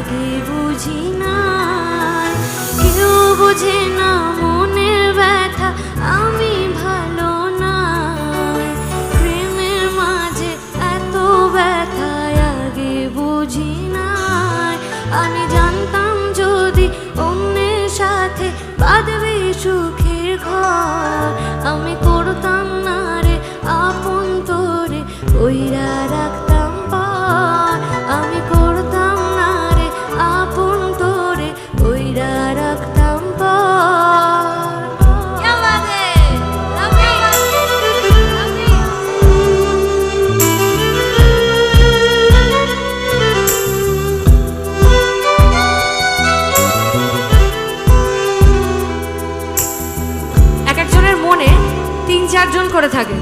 আগে বুঝি না, কেউ বোঝে না মনের ব্যথা আমি ভালো না। প্রেমের মাঝে এত ব্যথা আগে বুঝি না। আমি জানতাম যদি অন্যের সাথে বাঁধবে সুখের ঘর, আমি করতাম না রে আপন তোরে কইরা রাখতাম পর। আমি করতাম না রে আপন তোরে কইরা রাখতাম পর। এক একজনের মনে ৩-৪ জন করে থাকে।